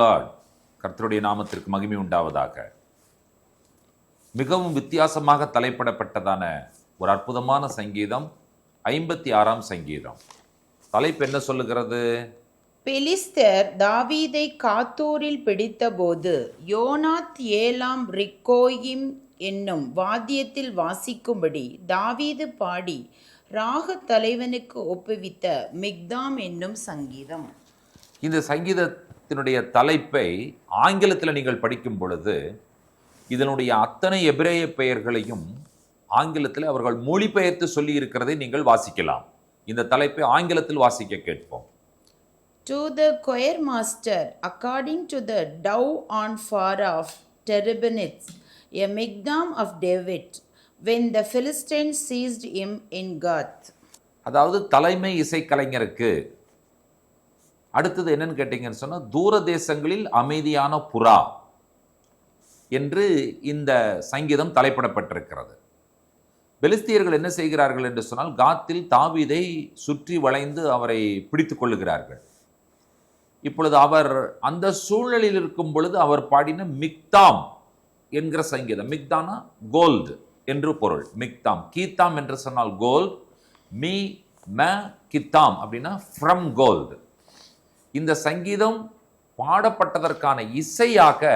Lord. கர்த்தருடைய நாமத்திற்கு மகிமை உண்டாவதாக. மிகவும் வித்தியாசமாக தலைப்பிடப்பட்டதான ஒரு அற்புதமான சங்கீதம் 56ஆம் சங்கீதம். தலைப்பு என்ன சொல்லுகிறது? பெலிஸ்தர் தாவீதை காத்தோரில் பிடித்தபோது யோனாத் ஏலாம் ரிக்கோயிம் என்னும் வாத்தியத்தில் வாசிக்கும்படி தாவீது பாடி ராக தலைவனுக்கு ஒப்புவித்த மிக்தாம் என்னும் சங்கீதம். இந்த சங்கீதத்தினுடைய தலைப்பை ஆங்கிலத்தில் நீங்கள் படிக்கும் பொழுது இதனுடைய அத்தனை எபிரேய பெயர்களையும் ஆங்கிலத்தில் அவர்கள் மொழிபெயர்த்து சொல்லி இருக்கிறதை நீங்கள் வாசிக்கலாம். இந்த தலைப்பை ஆங்கிலத்தில் வாசிக்க கேட்போம். To the choir master, according to the dove on far off terebinths, a mikdam of David, when the Philistines seized him in Gath. அதாவது தலைமை இசைக்கலைஞருக்கு அடுத்தது என்னன்னு கேட்டீங்கன்னு சொன்னால், தூர தேசங்களில் அமைதியான புறா என்று இந்த சங்கீதம் தலைப்பிடப்பட்டிருக்கிறது. பெலிஸ்தியர்கள் என்ன செய்கிறார்கள் என்று சொன்னால், காத்தில் தாவீதை சுற்றி வளைந்து அவரை பிடித்துக் கொள்ளுகிறார்கள். இப்பொழுது அவர் அந்த சூழ்நிலையில் இருக்கும் பொழுது அவர் பாடின மிக்தாம் என்கிற சங்கீதம். மிக்தானா கோல்டு என்று பொருள். மிக்தாம், கீத்தாம் என்று சொன்னால் கோல்டு, மீ ம கித்தாம் அப்படின்னா ஃப்ரம் கோல்டு. இந்த சங்கீதம் பாடப்பட்டதற்கான இசையாக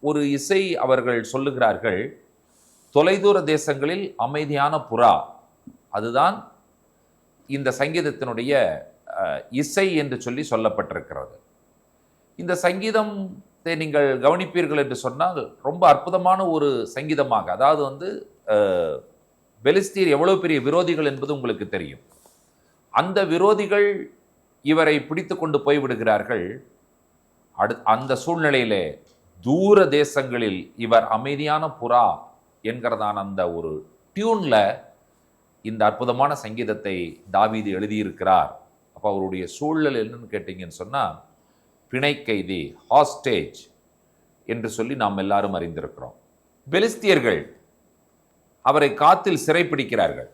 ஒரு இசை அவர்கள் சொல்லுகிறார்கள். தொலைதூர தேசங்களில் அமைதியான புறா, அதுதான் இந்த சங்கீதத்தினுடைய இசை என்று சொல்லி சொல்லப்பட்டிருக்கிறது. இந்த சங்கீதத்தை நீங்கள் கவனிப்பீர்கள் என்று சொன்னால் ரொம்ப அற்புதமான ஒரு சங்கீதமாக, அதாவது பெலிஸ்தீர் எவ்வளவு பெரிய விரோதிகள் என்பது உங்களுக்கு தெரியும். அந்த விரோதிகள் இவரை பிடித்து கொண்டு போய்விடுகிறார்கள். அந்த சூழ்நிலையிலே தூர தேசங்களில் இவர் அமைதியான புறா என்கிறதான அந்த ஒரு டியூன்ல இந்த அற்புதமான சங்கீதத்தை தாவீது எழுதியிருக்கிறார். அப்போ அவருடைய சூழல் என்னன்னு கேட்டீங்கன்னு சொன்னால், பிணை கைதி, ஹாஸ்டேஜ் என்று சொல்லி நாம் எல்லாரும் அறிந்திருக்கிறோம். பெலிஸ்தியர்கள் அவரை காத்தில் சிறைப்பிடிக்கிறார்கள்.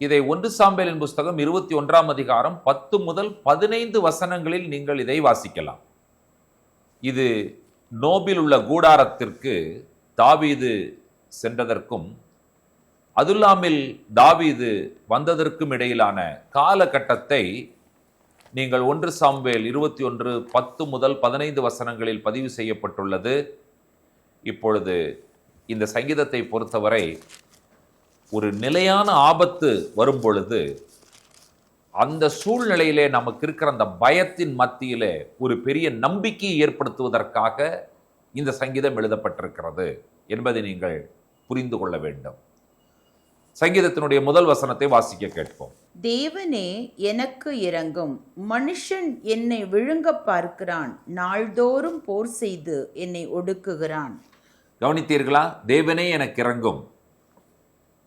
இதை 1 சாமுவேலின் புஸ்தகம் 21ஆம் அதிகாரம் 10 முதல் 15 வசனங்களில் நீங்கள் இதை வாசிக்கலாம். இது நோபில் உள்ள கூடாரத்திற்கு தாவீது சென்றதற்கும் அதுல்லாமில் தாவீது வந்ததற்கும் இடையிலான காலகட்டத்தை நீங்கள் 1 சாமுவேல் 21 10 முதல் 15 வசனங்களில் பதிவு செய்யப்பட்டுள்ளது. இப்பொழுது இந்த சங்கீதத்தை பொறுத்தவரை ஒரு நிலையான ஆபத்து வரும் பொழுது அந்த சூழ்நிலையிலே நமக்கு இருக்கிற அந்த பயத்தின் மத்தியிலே ஒரு பெரிய நம்பிக்கையை ஏற்படுத்துவதற்காக இந்த சங்கீதம் எழுதப்பட்டிருக்கிறது என்பதை நீங்கள் புரிந்து கொள்ள வேண்டும். சங்கீதத்தினுடைய முதல் வசனத்தை வாசிக்க கேட்போம். தேவனே எனக்கு இரங்கும், மனுஷன் என்னை விழுங்க பார்க்கிறான், நாள்தோறும் போர் செய்து என்னை ஒடுக்குகிறான். கவனித்தீர்களா? தேவனே எனக்கு இரங்கும்,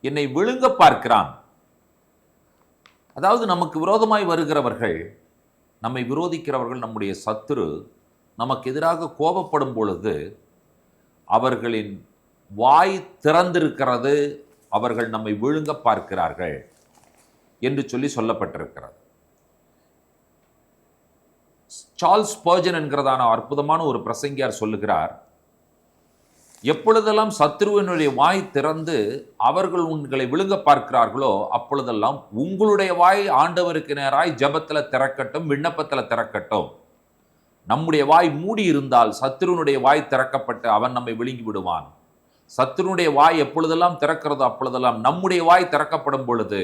என்னை விழுங்க பார்க்கிறான். அதாவது நமக்கு விரோதமாய் வருகிறவர்கள், நம்மை விரோதிக்கிறவர்கள், நம்முடைய சத்துரு நமக்கு எதிராக கோபப்படும் பொழுது அவர்களின் வாய் திறந்திருக்கிறது, அவர்கள் நம்மை விழுங்க பார்க்கிறார்கள் என்று சொல்லி சொல்லப்பட்டிருக்கிறது. சார்ல்ஸ் ஸ்பர்ஜன் என்கிறதான அற்புதமான ஒரு பிரசங்கியார் சொல்லுகிறார், எப்பொழுதெல்லாம் சத்துருவினுடைய வாய் திறந்து அவர்கள் உங்களை விழுங்க பார்க்கிறார்களோ அப்பொழுதெல்லாம் உங்களுடைய வாய் ஆண்டவருக்கு நேராய் ஜெபத்தில் திறக்கட்டும், விண்ணப்பத்தில் திறக்கட்டும். நம்முடைய வாய் மூடி இருந்தால் சத்துருனுடைய வாய் திறக்கப்பட்டு அவன் நம்மை விழுங்கி விடுவான். சத்துருனுடைய வாய் எப்பொழுதெல்லாம் திறக்கிறதோ அப்பொழுதெல்லாம் நம்முடைய வாய் திறக்கப்படும் பொழுது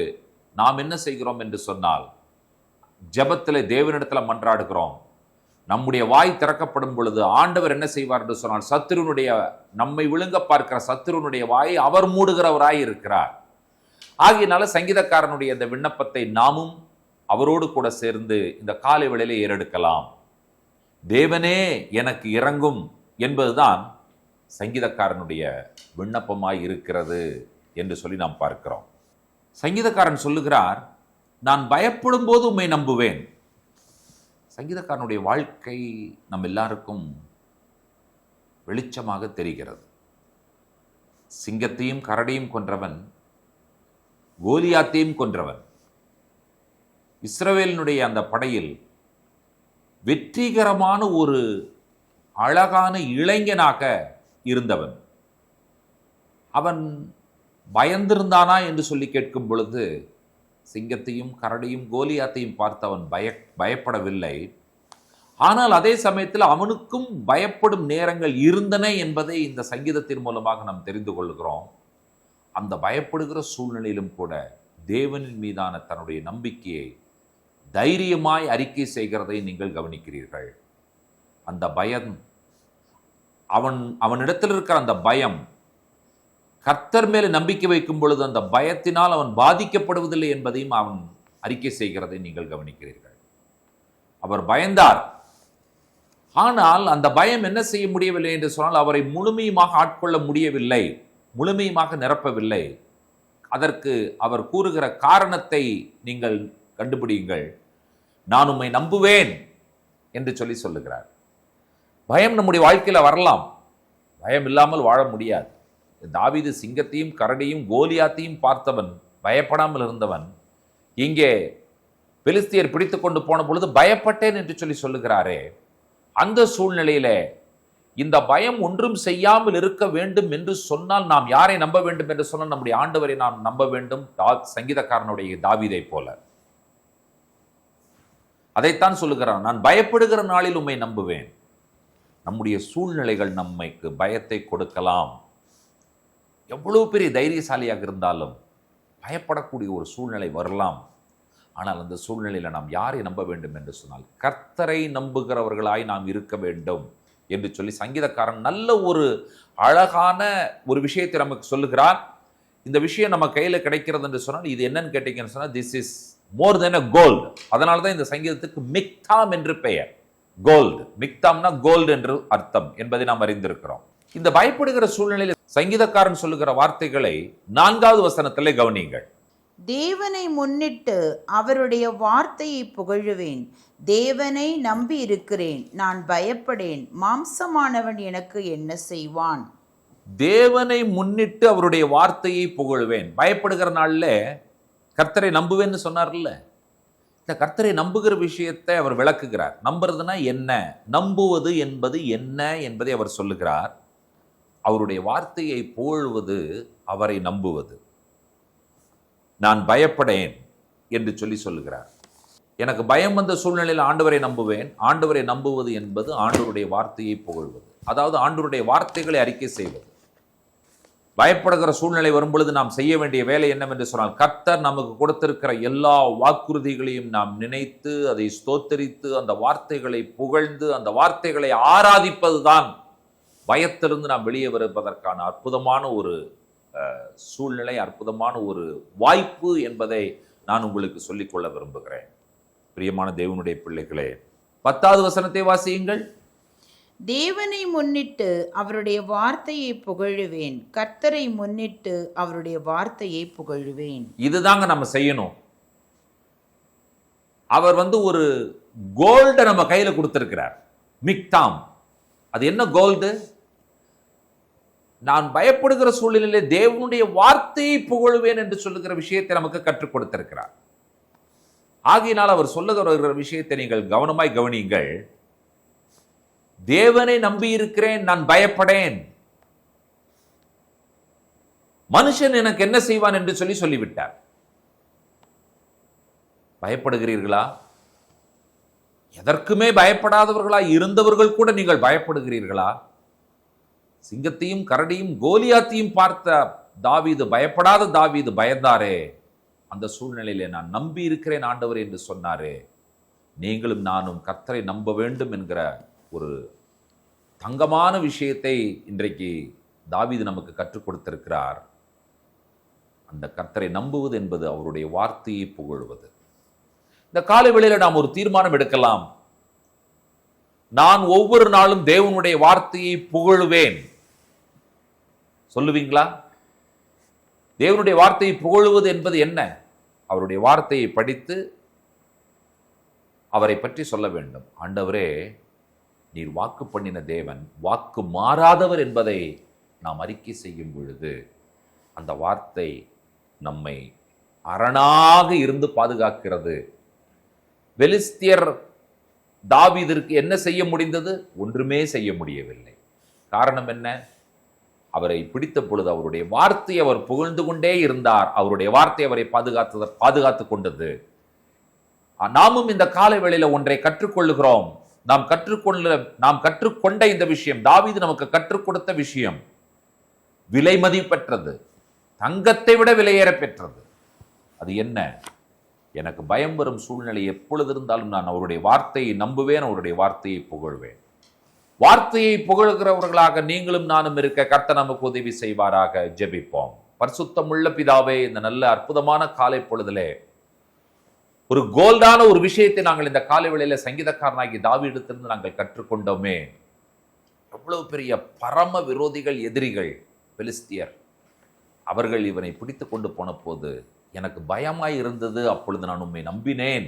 நாம் என்ன செய்கிறோம் என்று சொன்னால், ஜெபத்தில் தேவனிடத்தில் மன்றாடுகிறோம். நம்முடைய வாய் திறக்கப்படும் பொழுது ஆண்டவர் என்ன செய்வார் என்று சொன்னால், சத்துருனுடைய, நம்மை விழுங்க பார்க்கிற சத்துருனுடைய வாயை அவர் மூடுகிறவராய் இருக்கிறார். ஆகையினால சங்கீதக்காரனுடைய இந்த விண்ணப்பத்தை நாமும் அவரோடு கூட சேர்ந்து இந்த காலை வேளையிலே ஏறெடுக்கலாம். தேவனே எனக்கு இரங்கும் என்பதுதான் சங்கீதக்காரனுடைய விண்ணப்பமாய் இருக்கிறது என்று சொல்லி நாம் பார்க்கிறோம். சங்கீதக்காரன் சொல்லுகிறார், நான் பயப்படும் போது உம்மை நம்புவேன். சங்கீதக்காரனுடைய வாழ்க்கை நம் எல்லாருக்கும் வெளிச்சமாக தெரிகிறது. சிங்கத்தையும் கரடியும் கொன்றவன், கோலியாத்தையும் கொன்றவன். இஸ்ரவேலினுடைய அந்த படையில் வெற்றிகரமான ஒரு அழகான இளைஞனாக இருந்தவன். அவன் பயந்திருந்தானா என்று சொல்லி கேட்கும் பொழுது, சிங்கத்தையும் கரடியும் கோலியாத்தையும் பார்த்து அவன் பயப்படவில்லை. ஆனால் அதே சமயத்தில் அவனுக்கும் பயப்படும் நேரங்கள் இருந்தன என்பதை இந்த சங்கீதத்தின் மூலமாக நாம் தெரிந்து கொள்கிறோம். அந்த பயப்படுகிற சூழ்நிலையிலும் கூட தேவனின் மீதான தன்னுடைய நம்பிக்கையை தைரியமாய் அறிக்கை செய்கிறதை நீங்கள் கவனிக்கிறீர்கள். அந்த பயம், அவனிடத்தில் இருக்கிற அந்த பயம், கர்த்தர் மேலே நம்பிக்கை வைக்கும் பொழுது அந்த பயத்தினால் அவன் பாதிக்கப்படுவதில்லை என்பதையும் அவன் அறிக்கை செய்கிறதை நீங்கள் கவனிக்கிறீர்கள். அவர் பயந்தார். ஆனால் அந்த பயம் என்ன செய்ய முடியவில்லை என்று சொன்னால், அவரை முழுமையுமாக ஆட்கொள்ள முடியவில்லை, முழுமையுமாக நிரப்பவில்லை. அதற்கு அவர் கூறுகிற காரணத்தை நீங்கள் கண்டுபிடியுங்கள். நான் உம்மை நம்புவேன் என்று சொல்லுகிறார். பயம் நம்முடைய வாழ்க்கையில் வரலாம், பயம் இல்லாமல் வாழ முடியாது. தாவீது சிங்கத்தையும் கரடியும் கோலியாத்தையும் பார்த்தவன், பயப்படாமல் இருந்தவன். இங்கே பெலிஸ்தியர் பிடித்து கொண்டு போன பொழுது பயப்பட்டேன் என்று சொல்லுகிறாரே, அந்த சூழ்நிலையில இந்த பயம் ஒன்றும் செய்யாமல் இருக்க வேண்டும் என்று சொன்னால் நாம் யாரை நம்ப வேண்டும் என்று சொன்னால் நம்முடைய ஆண்டவரை நாம் நம்ப வேண்டும். சங்கீதக்காரனுடைய தாவீதை போல அதைத்தான் சொல்லுகிறான், நான் பயப்படுகிற நாளில் உம்மை நம்புவேன். நம்முடைய சூழ்நிலைகள் நம்மைக்கு பயத்தை கொடுக்கலாம். எவ்வளவு பெரிய தைரியசாலியாக இருந்தாலும் பயப்படக்கூடிய ஒரு சூழ்நிலை வரலாம். ஆனால் அந்த சூழ்நிலையில் நாம் யாரை நம்ப வேண்டும் என்று சொன்னால், கர்த்தரை நம்புகிறவர்களாய் நாம் இருக்க வேண்டும் என்று சங்கீதக்காரன் நல்ல ஒரு அழகான ஒரு விஷயத்தை நமக்கு சொல்லுகிறார். இந்த விஷயம் நம்ம கையில் கிடைக்கிறது என்று சொன்னால், இது என்னன்னு கேட்டீங்கன்னு சொன்னால், this is more than a cold. அதனால தான் இந்த சங்கீதத்துக்கு மிக்தாம் என்று பெயர். கோல்டு, மிக்தாம்னா கோல்டு என்று அர்த்தம் என்பதை நாம் அறிந்திருக்கிறோம். இந்த பயப்படுகிற சூழ்நிலையில் சங்கீதக்காரன் சொல்லுகிற வார்த்தைகளை 4வது வசனத்திலே கவனியுங்கள். தேவனை முன்னிட்டு அவருடைய வார்த்தையை புகழுவேன். தேவனை நம்பி இருக்கிறேன், நான் பயப்படேன். மாம்சமானவன் எனக்கு என்ன செய்வான்? தேவனை முன்னிட்டு அவருடைய வார்த்தையை புகழுவேன். பயப்படுகிற நாள்ல கர்த்தரை நம்புவேன்னு சொன்னார்ல, இந்த கர்த்தரை நம்புகிற விஷயத்தை அவர் விளக்குகிறார். நம்புறதுனா என்ன, நம்புவது என்பது என்ன என்பதை அவர் சொல்லுகிறார். அவருடைய வார்த்தையை புகழுவது அவரை நம்புவது. நான் பயப்படேன் என்று சொல்லுகிறார். எனக்கு பயம் வந்த சூழ்நிலையில் ஆண்டவரை நம்புவேன். ஆண்டவரை நம்புவது என்பது ஆண்டவருடைய வார்த்தையை புகழ்வது, அதாவது ஆண்டவருடைய வார்த்தைகளை அறிக்கை செய்வது. பயப்படுகிற சூழ்நிலை வரும்பொழுது நாம் செய்ய வேண்டிய வேலை என்னவென்று சொன்னால், கர்த்தர் நமக்கு கொடுத்திருக்கிற எல்லா வாக்குறுதிகளையும் நாம் நினைத்து அதை ஸ்தோத்தரித்து அந்த வார்த்தைகளை புகழ்ந்து அந்த வார்த்தைகளை ஆராதிப்பதுதான் பயத்திலிருந்து நாம் வெளியே வருவதற்கான அற்புதமான ஒரு சூழ்நிலை, அற்புதமான ஒரு வாய்ப்பு என்பதை நான் உங்களுக்கு சொல்லிக்கொள்ள விரும்புகிறேன். பிரியமான தேவனுடைய பிள்ளைகளே, 10வது வசனத்தை வாசியுங்கள். தேவனை முன்னிட்டு அவருடைய வார்த்தையை புகழுவேன், கர்த்தரை முன்னிட்டு அவருடைய வார்த்தையை புகழுவேன். இதுதாங்க நம்ம செய்யணும். அவர் ஒரு கோல்டை நம்ம கையில கொடுத்திருக்கிறார், மிக்தாம். அது என்ன கோல்டு? நான் பயப்படுகிற சூழ்நிலையிலே தேவனுடைய வார்த்தையை புகழுவேன் என்று சொல்லுகிற விஷயத்தை நமக்கு கற்றுக் கொடுத்திருக்கிறார். ஆகையினால் அவர் சொல்லுகிற விஷயத்தை நீங்கள் கவனமாய் கவனியுங்கள். தேவனை நம்பி இருக்கிறேன், நான் பயப்படேன். மனுஷன் எனக்கு என்ன செய்வான் என்று சொல்லிவிட்டார். பயப்படுகிறீர்களா? எதற்குமே பயப்படாதவர்களா இருந்தவர்கள் கூட நீங்கள் பயப்படுகிறீர்களா? சிங்கத்தையும் கரடியும் கோலியாத்தையும் பார்த்த தாவீது, பயப்படாத தாவீது பயந்தாரே. அந்த சூழ்நிலையிலே நான் நம்பி இருக்கிறேன் ஆண்டவர் என்று சொன்னாரே. நீங்களும் நானும் கர்த்தரை நம்ப வேண்டும் என்கிற ஒரு தங்கமான விஷயத்தை இன்றைக்கு தாவீது நமக்கு கற்றுக் கொடுத்திருக்கிறார். அந்த கர்த்தரை நம்புவது என்பது அவருடைய வார்த்தையை புகழுவது. இந்த காலை வேளையில நாம் ஒரு தீர்மானம் எடுக்கலாம். நான் ஒவ்வொரு நாளும் தேவனுடைய வார்த்தையை புகழுவேன். சொல்லுவீங்களா? தேவனுடைய வார்த்தையை புகழுவது என்பது என்ன? அவருடைய வார்த்தையை படித்து அவரை பற்றி சொல்ல வேண்டும். ஆண்டவரே, நீர் வாக்கு பண்ணின தேவன், வாக்கு மாறாதவர் என்பதை நாம் அறிக்கை செய்யும் பொழுது அந்த வார்த்தை நம்மை அரணாக இருந்து பாதுகாக்கிறது. பெலிஸ்தியர் தாவீதிற்கு என்ன செய்ய முடிந்தது? ஒன்றுமே செய்ய முடியவில்லை. காரணம் என்ன? அவரை பிடித்த பொழுது அவருடைய வார்த்தை அவர் புகழ்ந்து கொண்டே இருந்தார். அவருடைய வார்த்தை அவரை பாதுகாத்துக் கொண்டது. நாமும் இந்த கால வேளையில ஒன்றை கற்றுக்கொள்ளுகிறோம். நாம் கற்றுக்கொண்ட இந்த விஷயம், தாவீது நமக்கு கற்றுக் கொடுத்த விஷயம் விலை மதிப்பெற்றது, தங்கத்தை விட விலையேற பெற்றது. அது என்ன? எனக்கு பயம் வரும் சூழ்நிலை எப்பொழுது இருந்தாலும் நான் அவருடைய வார்த்தையை நம்புவேன், அவருடைய வார்த்தையை புகழ்வேன். வார்த்தையை புகழ்கிறவர்களாக நீங்களும் நானும் இருக்க கர்த்தர் நமக்கு உதவி செய்வாராக. ஜெபிப்போம். பரிசுத்தமுள்ள பிதாவே, இந்த நல்ல அற்புதமான காலை பொழுதிலே ஒரு கோல்டான ஒரு விஷயத்தை நாங்கள் இந்த காலை வேளையில சங்கீதக்காரனாகி தாவீதிடத்திலிருந்து நாங்கள் கற்றுக்கொண்டோமே. எவ்வளவு பெரிய பரம விரோதிகள், எதிரிகள், பெலிஸ்தியர். அவர்கள் இவனை பிடித்து கொண்டு போன போது எனக்கு பயமாய் இருந்தது. அப்பொழுது நான் உம்மை நம்பினேன்,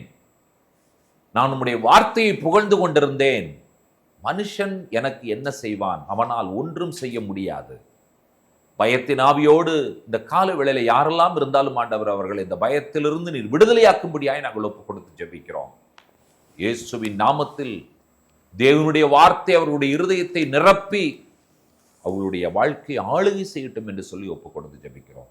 நான் உம்முடைய வார்த்தையை புகழ்ந்து கொண்டிருந்தேன். மனுஷன் எனக்கு என்ன செய்வான்? அவனால் ஒன்றும் செய்ய முடியாது. பயத்தின் ஆவியோடு இந்த கால வேளையில யாரெல்லாம் இருந்தாலும் ஆண்டவர் அவர்கள் இந்த பயத்திலிருந்து நீர் விடுதலையாக்கும்படியாய் நாங்கள் ஒப்புக் கொடுத்து ஜெபிக்கிறோம். இயேசுவின் நாமத்தில் தேவனுடைய வார்த்தை அவர்களுடைய இருதயத்தை நிரப்பி அவர்களுடைய வாழ்க்கையை ஆளுகை செய்யட்டும் என்று சொல்லி ஒப்புக் கொடுத்து ஜெபிக்கிறோம்.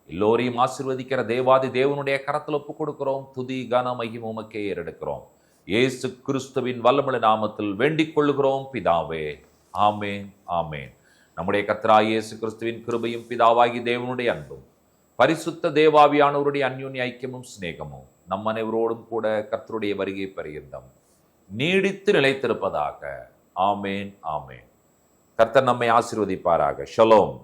எல்லோரையும் ஆசீர்வதிக்கிற தேவாதி தேவனுடைய கரத்தில் ஒப்புக் கொடுக்கிறோம். துதி கன மகிமை உமக்கே ஏறெடுக்கிறோம். இயேசு கிறிஸ்துவின் வல்லமையுள்ள நாமத்தில் வேண்டிக் கொள்ளுகிறோம் பிதாவே. ஆமேன், ஆமேன். நம்முடைய கர்த்தராகிய இயேசு கிறிஸ்துவின் கிருபையும் பிதாவாகி தேவனுடைய அன்பும் பரிசுத்த தேவாவியானவருடைய அந்யோன்ய ஐக்கியமும் சிநேகமும் நம் அனைவரோடும் கூட கர்த்தருடைய வருகை பரியந்தம் நீடித்து நிலைத்திருப்பதாக. ஆமேன், ஆமேன். கர்த்தர் நம்மை ஆசீர்வதிப்பாராக. ஷலோம்.